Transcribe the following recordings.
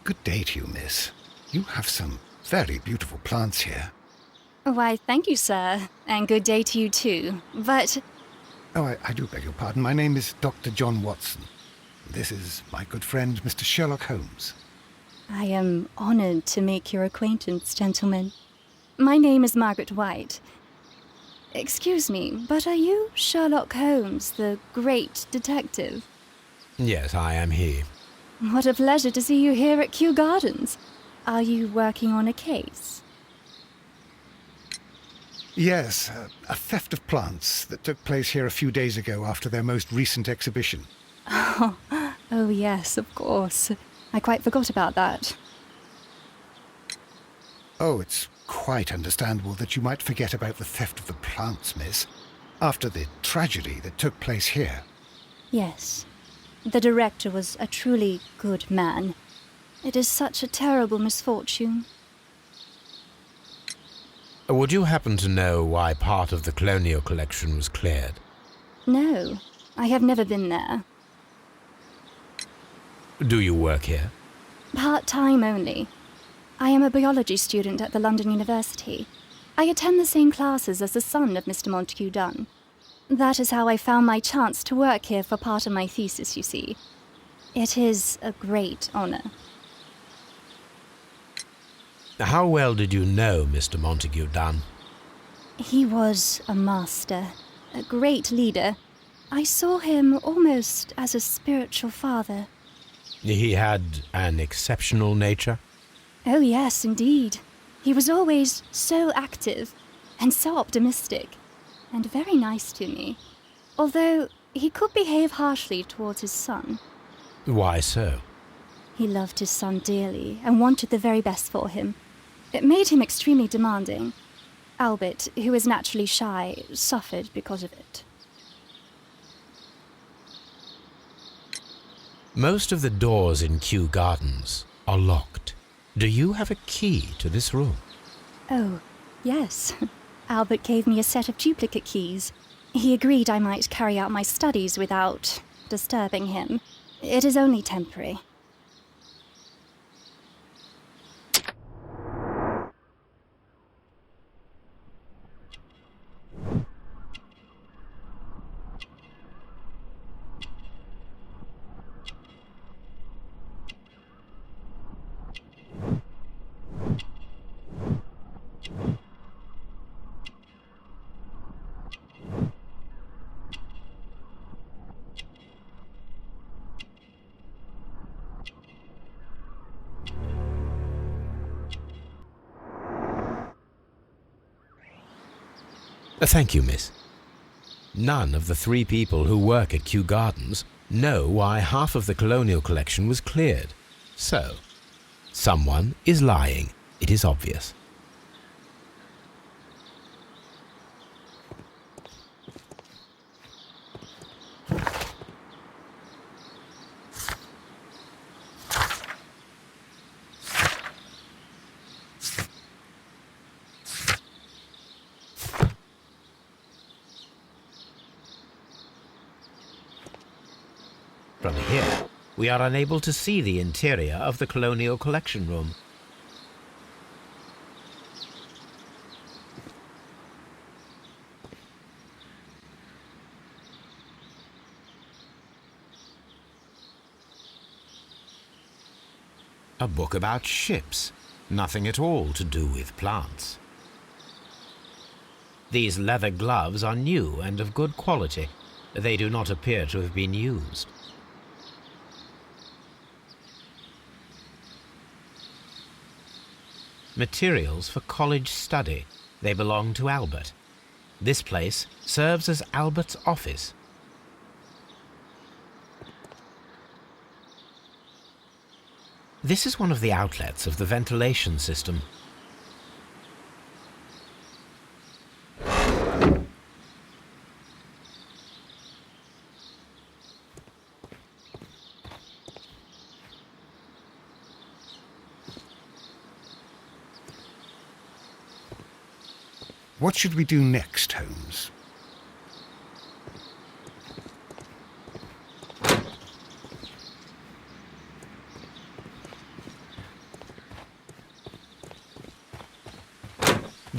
Good day to you, miss. You have some very beautiful plants here. Why, thank you, sir. And good day to you, too. But... Oh, I do beg your pardon. My name is Dr. John Watson. This is my good friend, Mr. Sherlock Holmes. I am honored to make your acquaintance, gentlemen. My name is Margaret White. Excuse me, but are you Sherlock Holmes, the great detective? Yes, I am he. What a pleasure to see you here at Kew Gardens. Are you working on a case? Yes, a theft of plants that took place here a few days ago after their most recent exhibition. Oh yes, of course. I quite forgot about that. Oh, it's quite understandable that you might forget about the theft of the plants, miss, after the tragedy that took place here. Yes. The director was a truly good man. It is such a terrible misfortune. Would you happen to know why part of the colonial collection was cleared? No, I have never been there. Do you work here? Part-time only. I am a biology student at the London University. I attend the same classes as the son of Mr. Montague Dunn. That is how I found my chance to work here for part of my thesis, you see. It is a great honor. How well did you know Mr. Montague Dunn? He was a master, a great leader. I saw him almost as a spiritual father. He had an exceptional nature? Oh yes, indeed. He was always so active and so optimistic, and very nice to me. Although he could behave harshly towards his son. Why so? He loved his son dearly and wanted the very best for him. It made him extremely demanding. Albert, who is naturally shy, suffered because of it. Most of the doors in Kew Gardens are locked. Do you have a key to this room? Oh, yes. Albert gave me a set of duplicate keys. He agreed I might carry out my studies without disturbing him. It is only temporary. Thank you, miss. None of the 3 people who work at Kew Gardens know why half of the colonial collection was cleared. So, someone is lying. It is obvious. From here, we are unable to see the interior of the colonial collection room. A book about ships, nothing at all to do with plants. These leather gloves are new and of good quality. They do not appear to have been used. Materials for college study. They belong to Albert. This place serves as Albert's office. This is one of the outlets of the ventilation system. What should we do next, Holmes?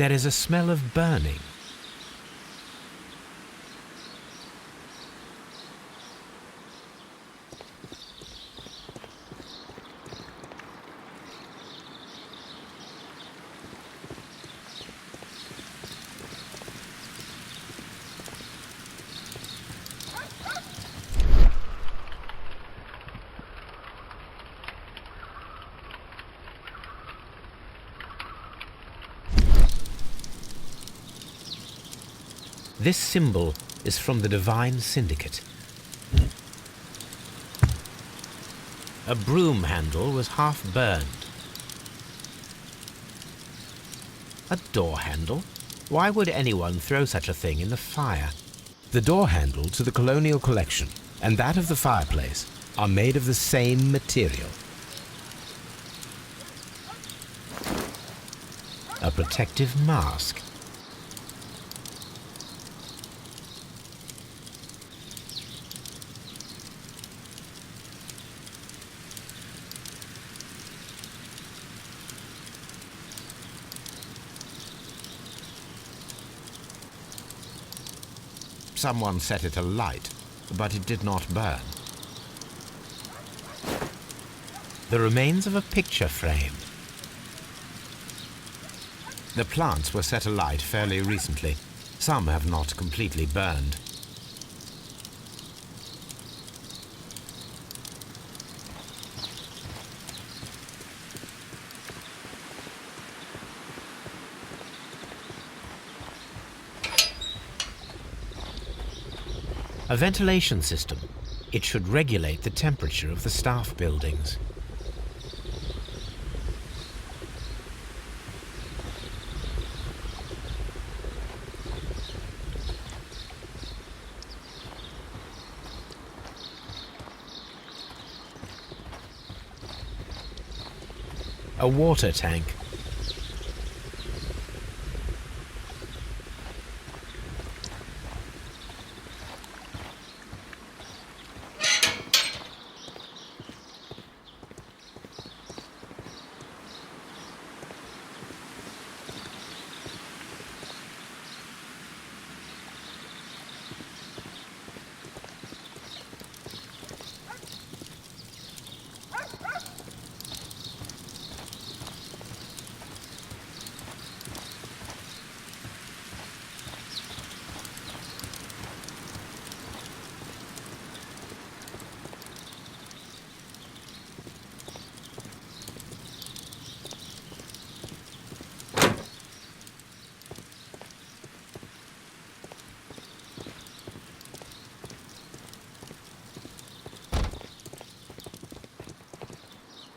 There is a smell of burning. This symbol is from the Divine Syndicate. A broom handle was half burned. A door handle? Why would anyone throw such a thing in the fire? The door handle to the Colonial Collection and that of the fireplace are made of the same material. A protective mask. Someone set it alight, but it did not burn. The remains of a picture frame. The plants were set alight fairly recently. Some have not completely burned. A ventilation system. It should regulate the temperature of the staff buildings. A water tank.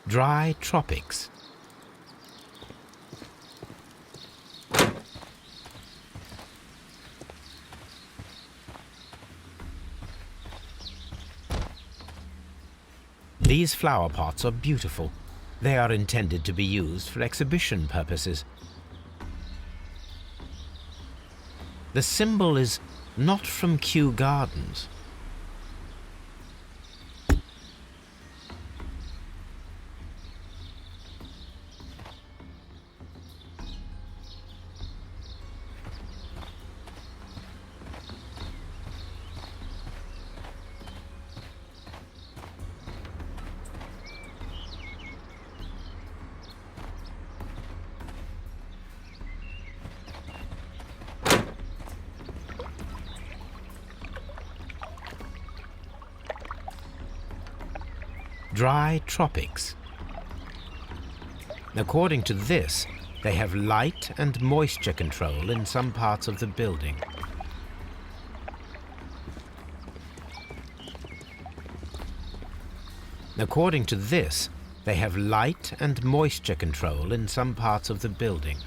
Dry tropics. These flower pots are beautiful. They are intended to be used for exhibition purposes. The symbol is not from Kew Gardens. Dry tropics. According to this, they have light and moisture control in some parts of the building. According to this, they have light and moisture control in some parts of the building.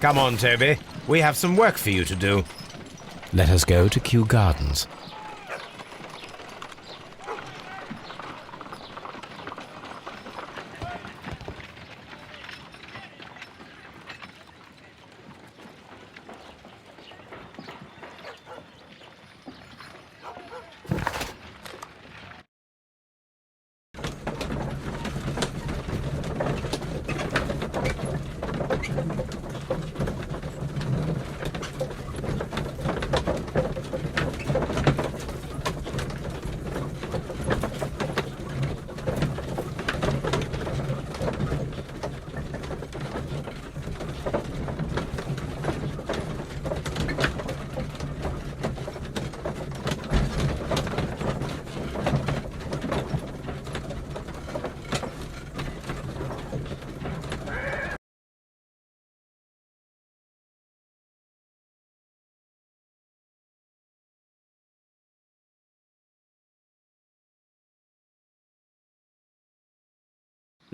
Come on, Toby. We have some work for you to do. Let us go to Kew Gardens.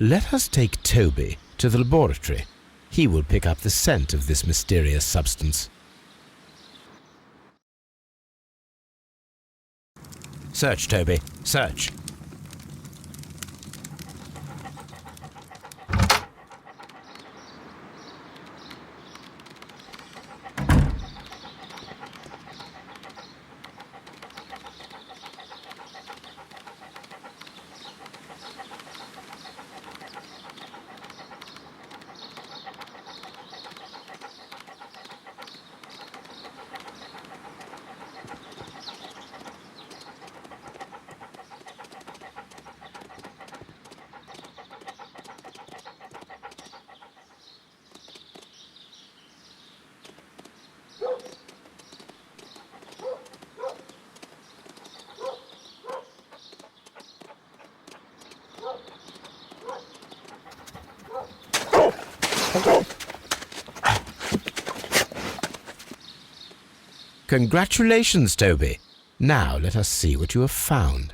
Let us take Toby to the laboratory. He will pick up the scent of this mysterious substance. Search, Toby. Search. Congratulations, Toby. Now let us see what you have found.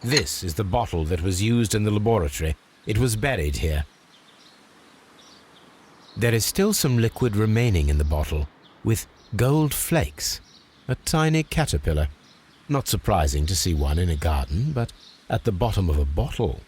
This is the bottle that was used in the laboratory. It was buried here. There is still some liquid remaining in the bottle, with gold flakes, a tiny caterpillar. Not surprising to see one in a garden, but at the bottom of a bottle.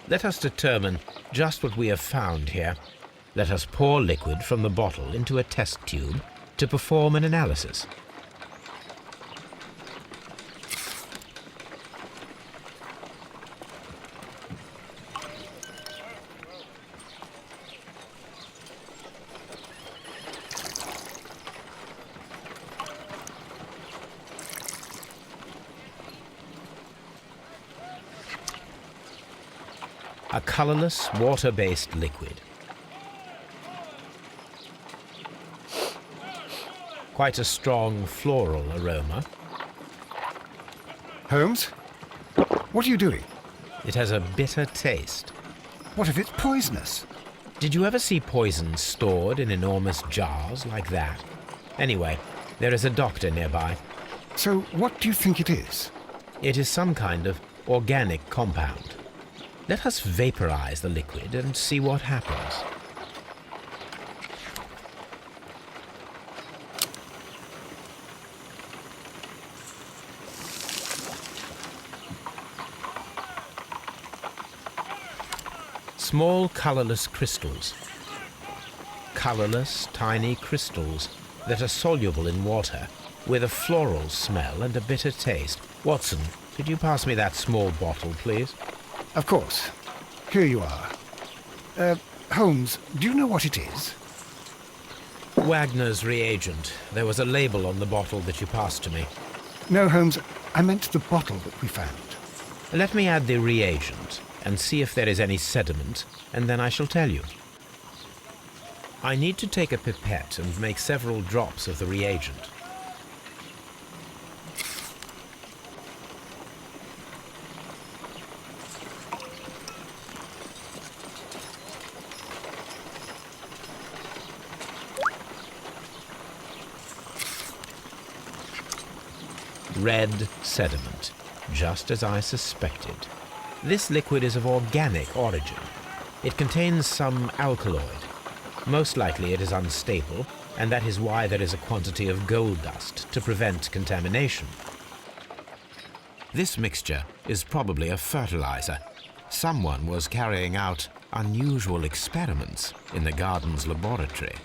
Let us determine just what we have found here. Let us pour liquid from the bottle into a test tube to perform an analysis. A colorless, water-based liquid. Quite a strong floral aroma. Holmes? What are you doing? It has a bitter taste. What if it's poisonous? Did you ever see poison stored in enormous jars like that? Anyway, there is a doctor nearby. So what do you think it is? It is some kind of organic compound. Let us vaporize the liquid and see what happens. Small colorless crystals. Colorless, tiny crystals that are soluble in water, with a floral smell and a bitter taste. Watson, could you pass me that small bottle, please? Of course. Here you are. Holmes, do you know what it is? Wagner's reagent. There was a label on the bottle that you passed to me. No, Holmes, I meant the bottle that we found. Let me add the reagent and see if there is any sediment, and then I shall tell you. I need to take a pipette and make several drops of the reagent. Red sediment, just as I suspected. This liquid is of organic origin. It contains some alkaloid. Most likely it is unstable, and that is why there is a quantity of gold dust to prevent contamination. This mixture is probably a fertilizer. Someone was carrying out unusual experiments in the garden's laboratory.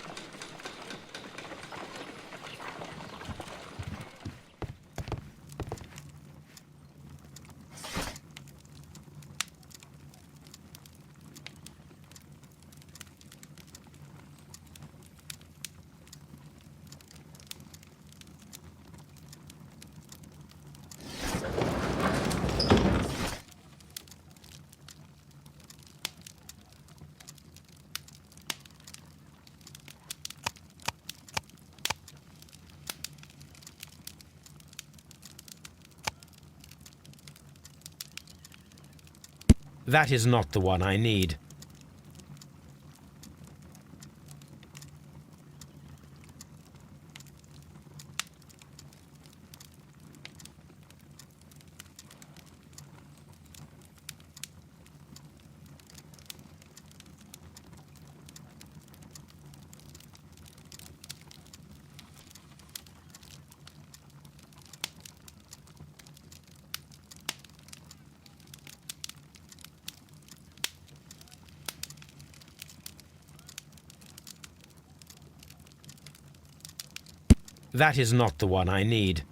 That is not the one I need. That is not the one I need.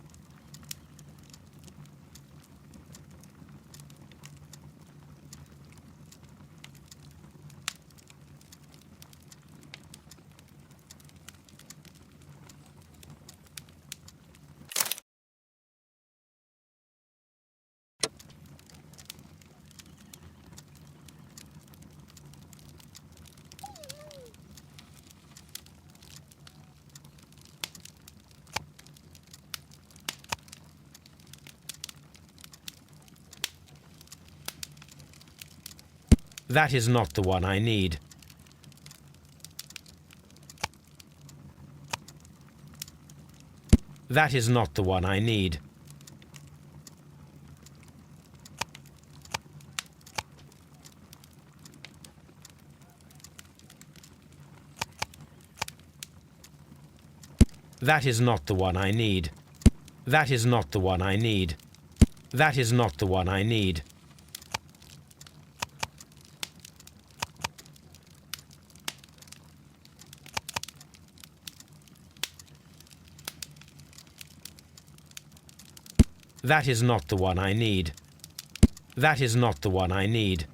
That is not the one I need. That is not the one I need. That is not the one I need. That is not the one I need. That is not the one I need. That is not the one I need. That is not the one I need.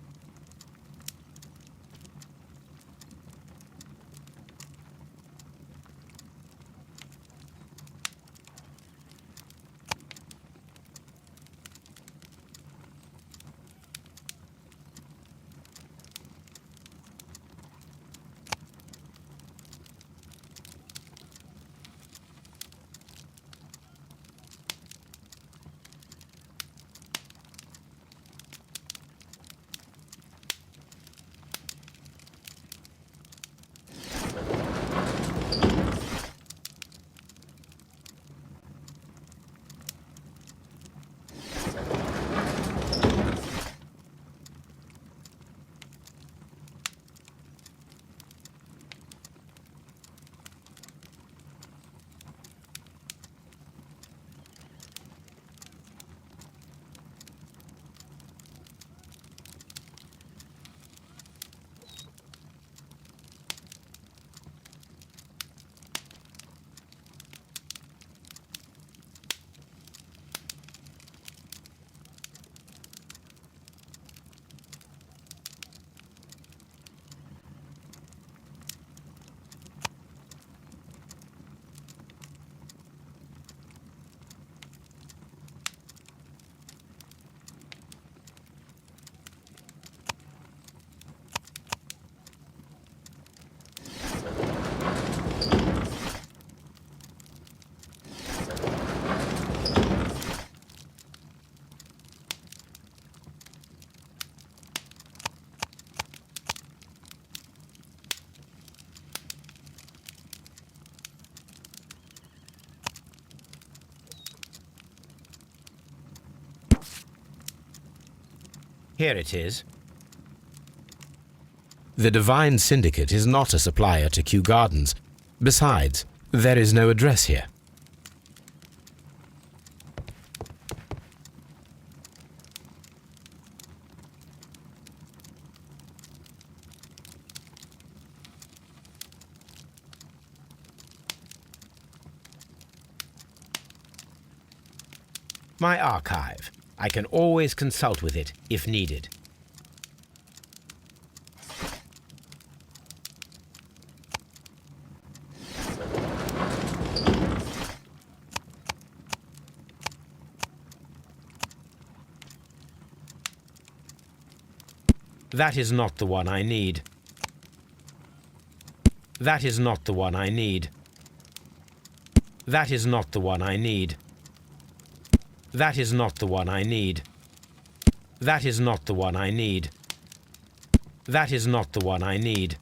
Here it is. The Divine Syndicate is not a supplier to Kew Gardens. Besides, there is no address here. My archive. I can always consult with it if needed. That is not the one I need. That is not the one I need. That is not the one I need. That is not the one I need. That is not the one I need. That is not the one I need.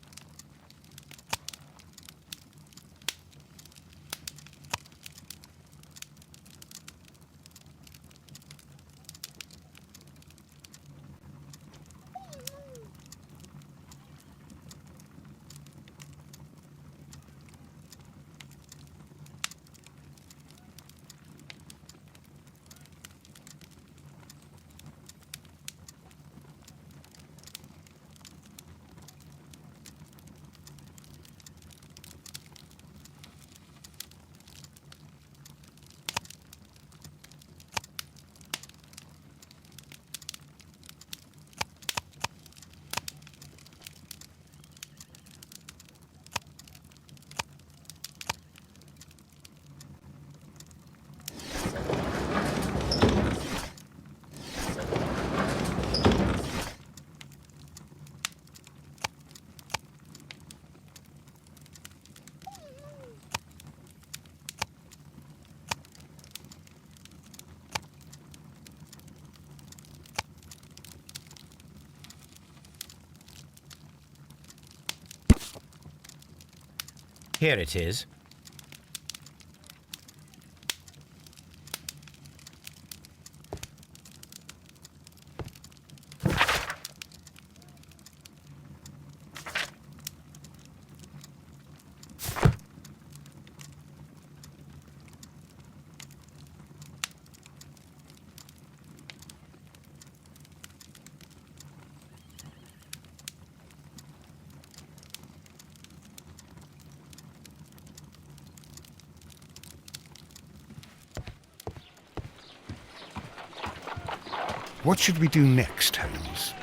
Here it is. What should we do next, Holmes?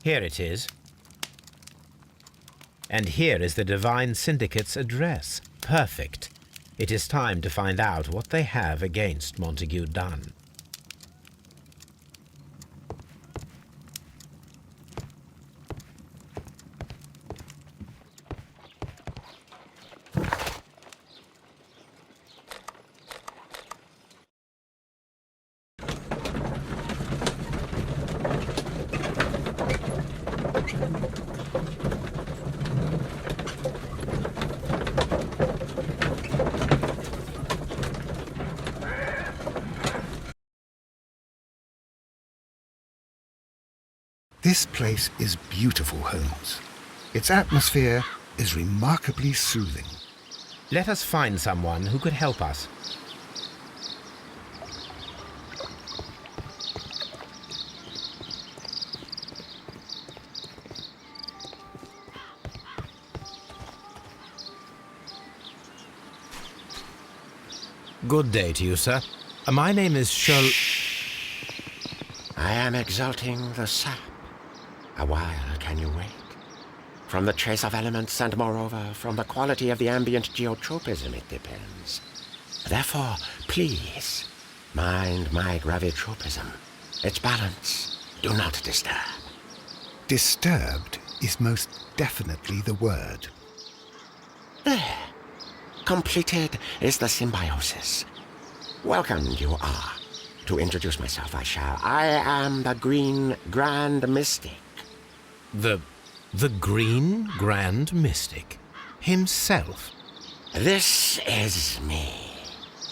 Here it is. And here is the Divine Syndicate's address. Perfect. It is time to find out what they have against Montague Dunn. This place is beautiful, Holmes. Its atmosphere is remarkably soothing. Let us find someone who could help us. Good day to you, sir. My name is Sherlock... I am exalting the sap. A while can you wait? From the trace of elements and moreover from the quality of the ambient geotropism it depends. Therefore, please, mind my gravitropism. Its balance. Do not disturb. Disturbed is most definitely the word. There. Completed is the symbiosis. Welcome you are. To introduce myself, I shall. I am the Green Grand Mystic. The Green Grand Mystic himself. This is me.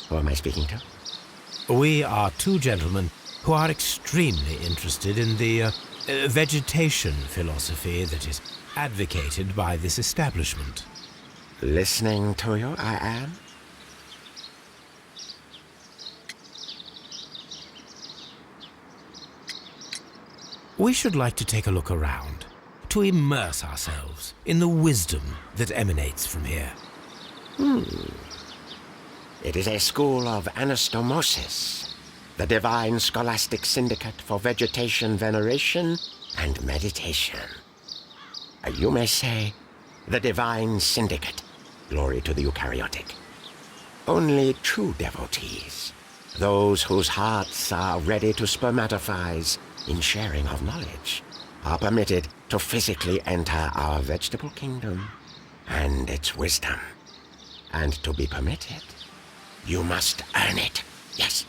Who am I speaking to? We are two gentlemen who are extremely interested in the vegetation philosophy that is advocated by this establishment. Listening to you, I am. We should like to take a look around, to immerse ourselves in the wisdom that emanates from here. It is a school of anastomosis, the divine scholastic syndicate for vegetation veneration and meditation. You may say, the divine syndicate. Glory to the eukaryotic. Only true devotees, those whose hearts are ready to spermatophize in sharing of knowledge, are permitted to physically enter our vegetable kingdom and its wisdom. And to be permitted, you must earn it. Yes.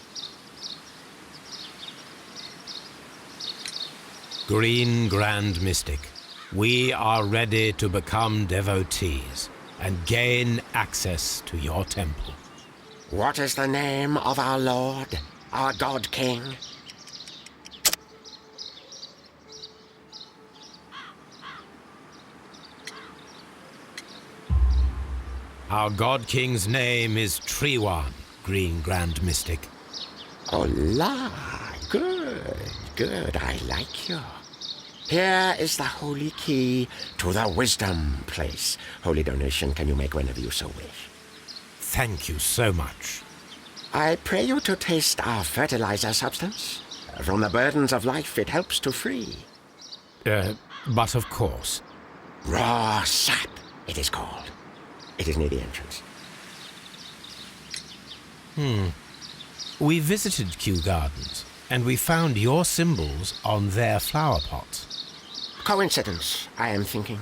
Green Grand Mystic, we are ready to become devotees and gain access to your temple. What is the name of our Lord, our God King? Our God King's name is Treewan, Green Grand Mystic. Oh la, good, I like you. Here is the holy key to the wisdom place. Holy donation can you make whenever you so wish. Thank you so much. I pray you to taste our fertilizer substance. From the burdens of life it helps to free. But of course. Raw sap, it is called. It is near the entrance. We visited Kew Gardens, and we found your symbols on their flower pots. Coincidence, I am thinking.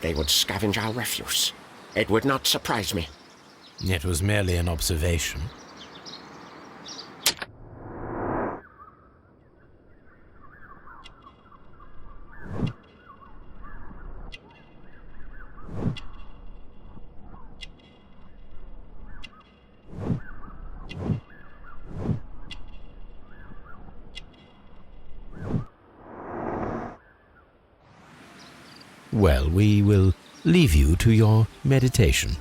They would scavenge our refuse. It would not surprise me. It was merely an observation. Well, we will leave you to your meditation.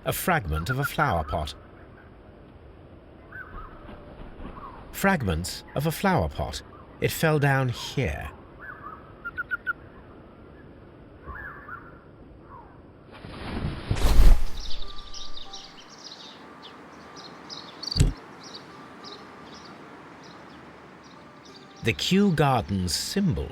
A fragment of a flower pot. Fragments of a flower pot. It fell down here. The Kew Gardens symbol.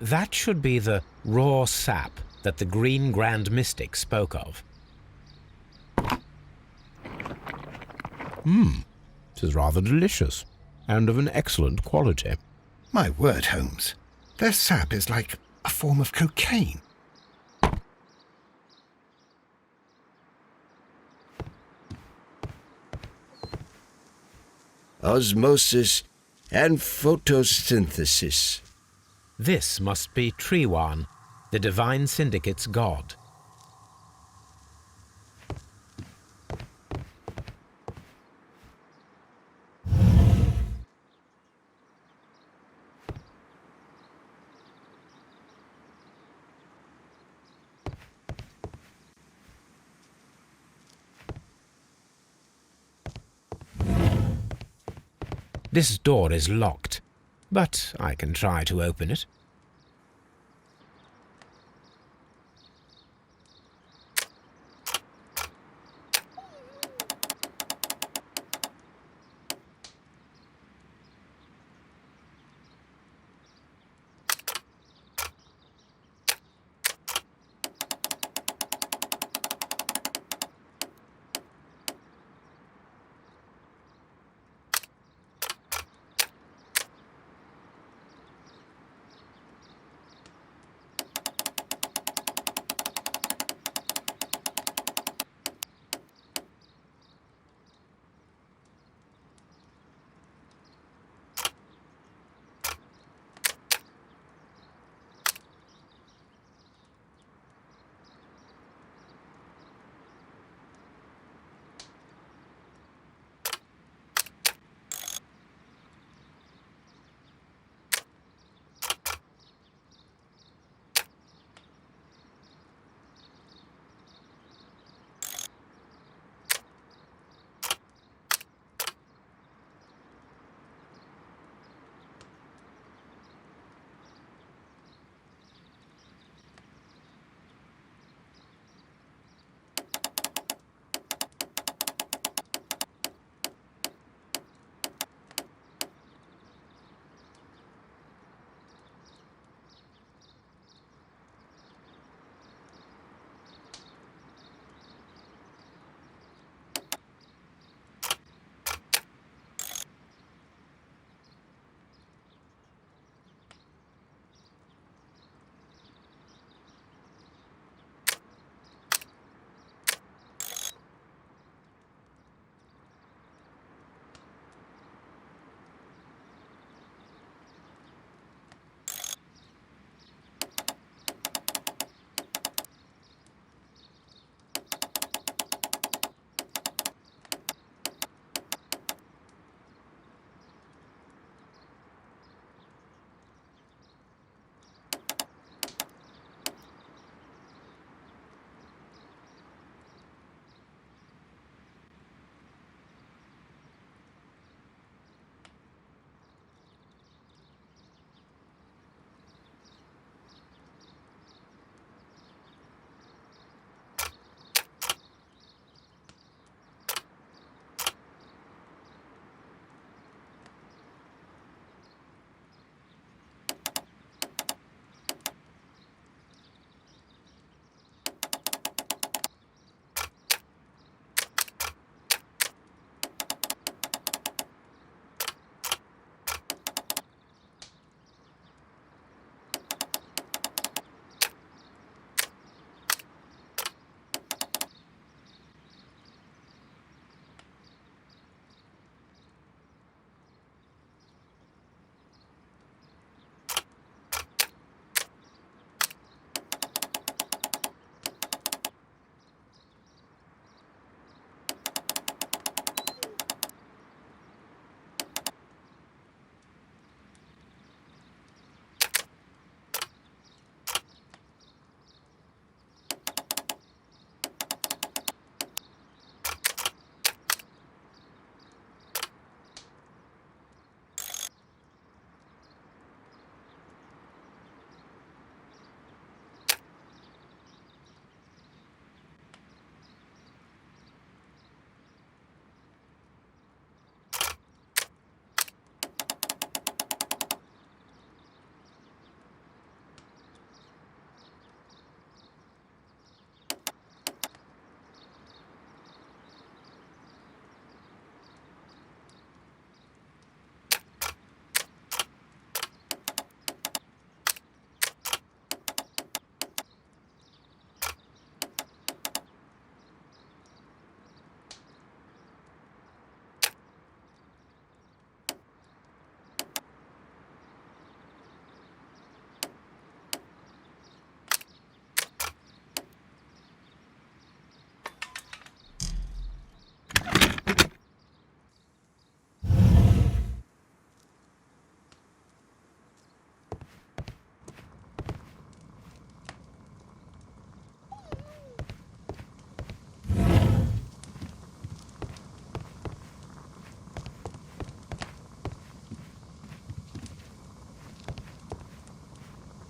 That should be the raw sap that the Green Grand Mystic spoke of. 'Tis rather delicious, and of an excellent quality. My word, Holmes. Their sap is like a form of cocaine. Osmosis and photosynthesis. This must be Triwan, the Divine Syndicate's god. This door is locked, but I can try to open it.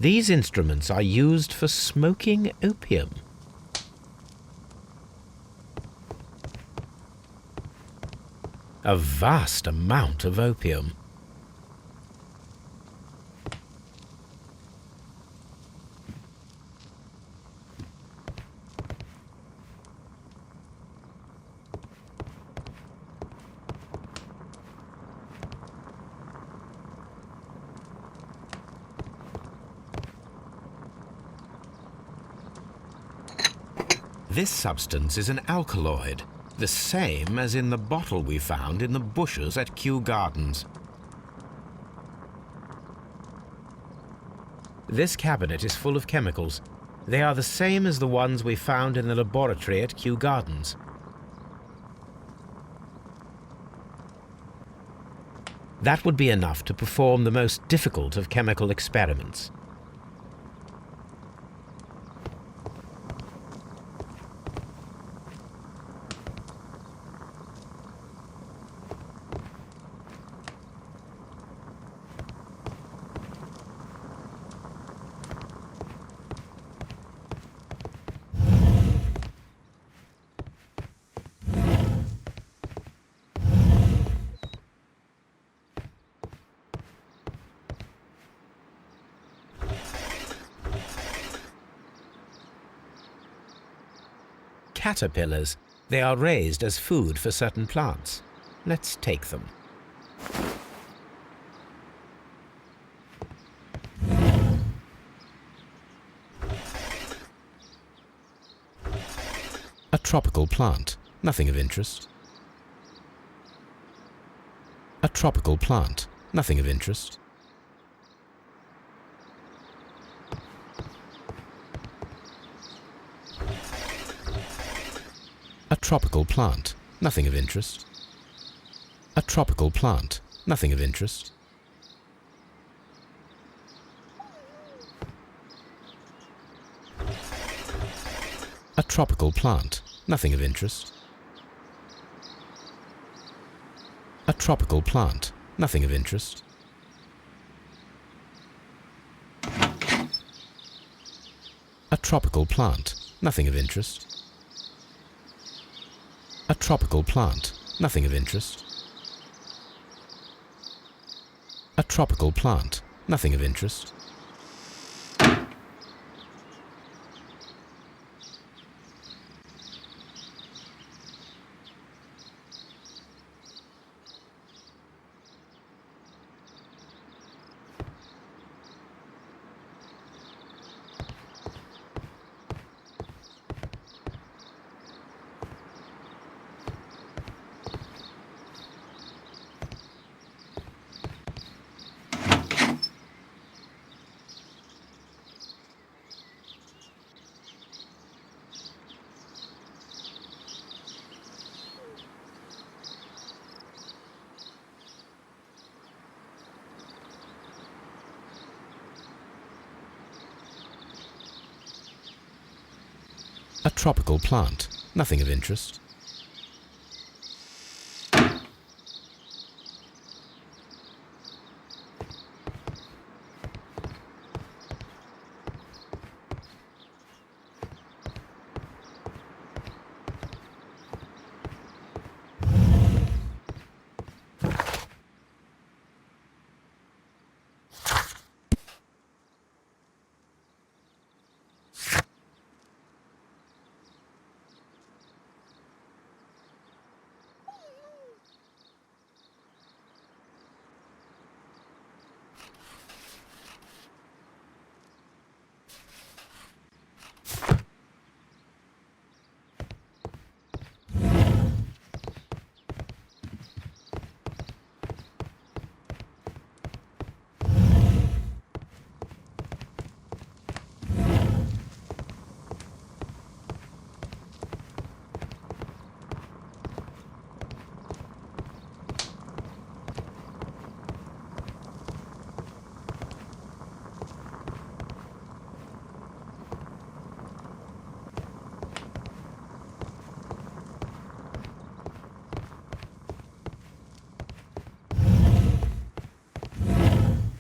These instruments are used for smoking opium. A vast amount of opium. This substance is an alkaloid, the same as in the bottle we found in the bushes at Kew Gardens. This cabinet is full of chemicals. They are the same as the ones we found in the laboratory at Kew Gardens. That would be enough to perform the most difficult of chemical experiments. Caterpillars. They are raised as food for certain plants. Let's take them. A tropical plant. Nothing of interest. A tropical plant. Nothing of interest. A tropical plant. Nothing of interest. A tropical plant. Nothing of interest. A tropical plant. Nothing of interest. A tropical plant. Nothing of interest. A tropical plant. Nothing of interest. A tropical plant. Nothing of interest. A tropical plant. Nothing of interest. A tropical plant. Nothing of interest.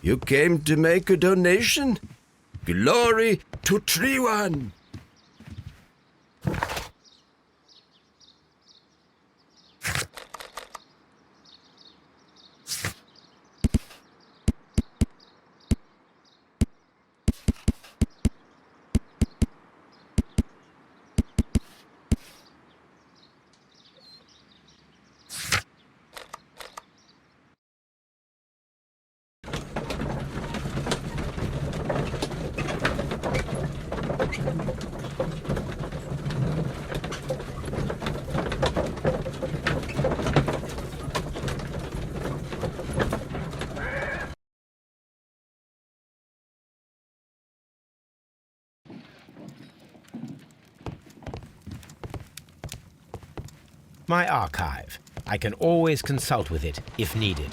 You came to make a donation? Glory to Tree One! My archive. I can always consult with it if needed.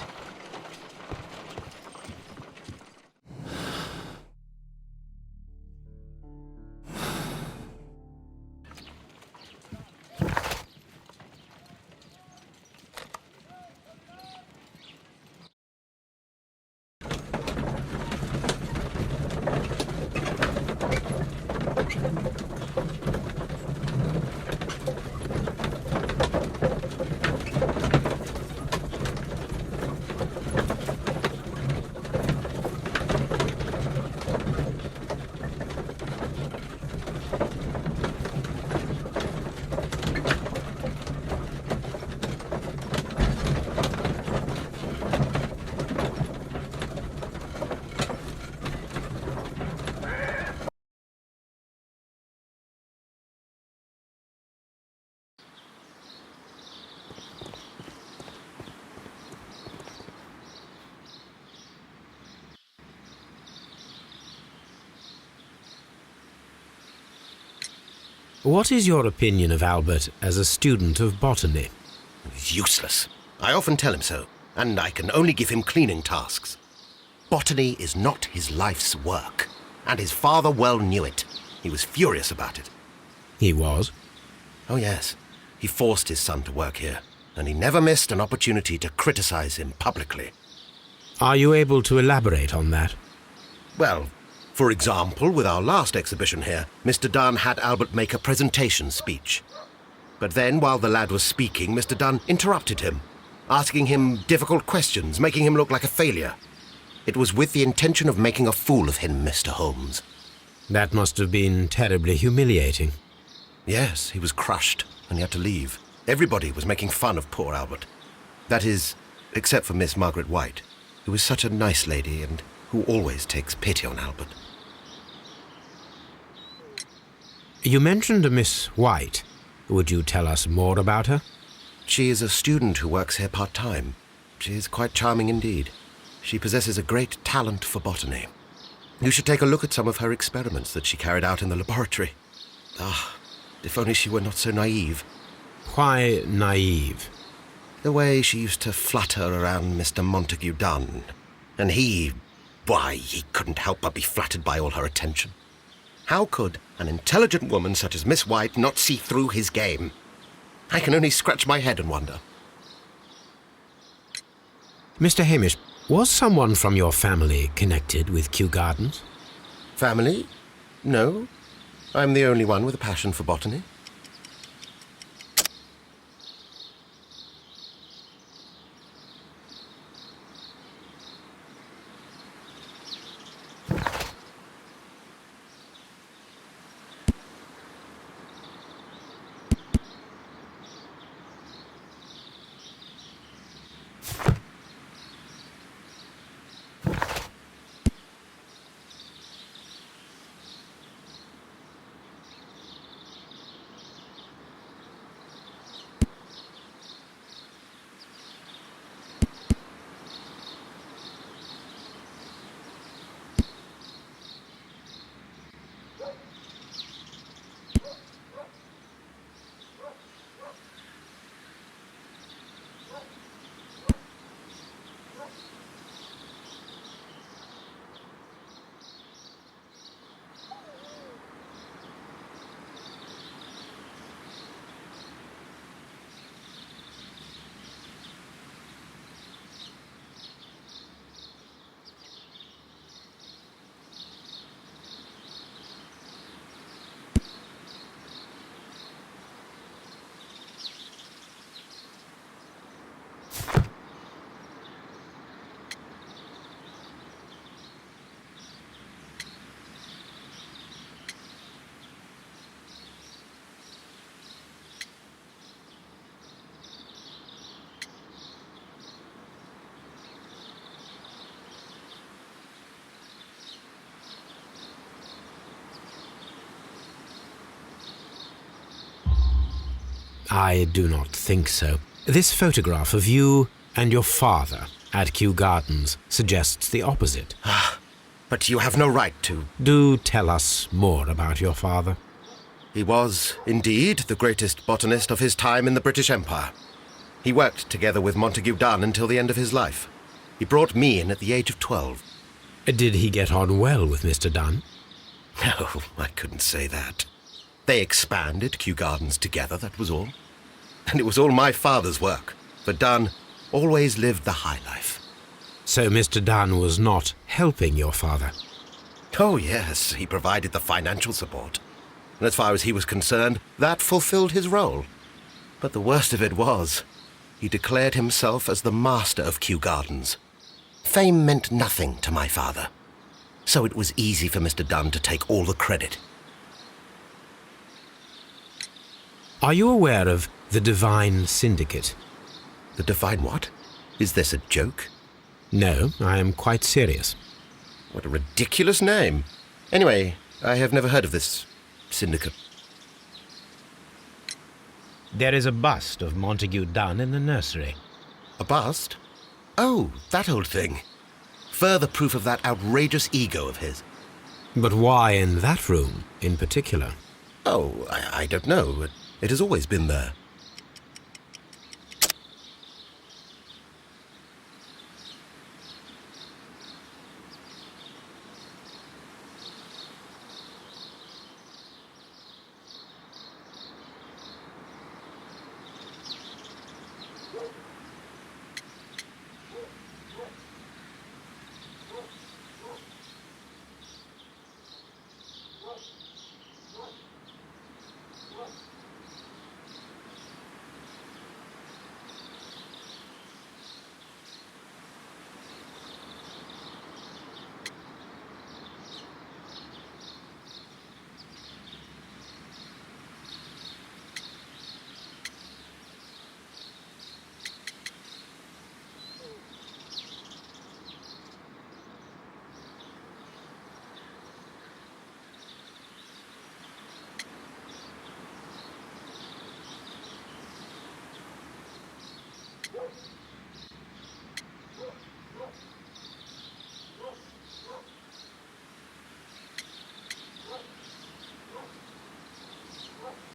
What is your opinion of Albert as a student of botany? He's useless. I often tell him so, and I can only give him cleaning tasks. Botany is not his life's work, and his father well knew it. He was furious about it. He was. Oh yes, he forced his son to work here, and he never missed an opportunity to criticize him publicly. Are you able to elaborate on that? Well, for example, with our last exhibition here, Mr. Dunn had Albert make a presentation speech. But then, while the lad was speaking, Mr. Dunn interrupted him, asking him difficult questions, making him look like a failure. It was with the intention of making a fool of him, Mr. Holmes. That must have been terribly humiliating. Yes, he was crushed, and he had to leave. Everybody was making fun of poor Albert. That is, except for Miss Margaret White, who is such a nice lady and who always takes pity on Albert. You mentioned a Miss White. Would you tell us more about her? She is a student who works here part-time. She is quite charming indeed. She possesses a great talent for botany. You should take a look at some of her experiments that she carried out in the laboratory. Ah, if only she were not so naive. Why naive? The way she used to flutter around Mr. Montague Dunn. And why, he couldn't help but be flattered by all her attention. How could an intelligent woman such as Miss White not see through his game? I can only scratch my head and wonder. Mr. Hamish, was someone from your family connected with Kew Gardens? Family? No. I'm the only one with a passion for botany. I do not think so. This photograph of you and your father at Kew Gardens suggests the opposite. But you have no right to. Do tell us more about your father. He was, indeed, the greatest botanist of his time in the British Empire. He worked together with Montague Dunn until the end of his life. He brought me in at the age of 12. Did he get on well with Mr. Dunn? No, I couldn't say that. They expanded Kew Gardens together, that was all. And it was all my father's work, for Dunn always lived the high life. So Mr. Dunn was not helping your father? Oh, yes, he provided the financial support. And as far as he was concerned, that fulfilled his role. But the worst of it was, he declared himself as the master of Kew Gardens. Fame meant nothing to my father, so it was easy for Mr. Dunn to take all the credit. Are you aware of the Divine Syndicate? The Divine what? Is this a joke? No, I am quite serious. What a ridiculous name. Anyway, I have never heard of this syndicate. There is a bust of Montague Dunn in the nursery. A bust? Oh, that old thing. Further proof of that outrageous ego of his. But why in that room in particular? Oh, I don't know. It has always been there.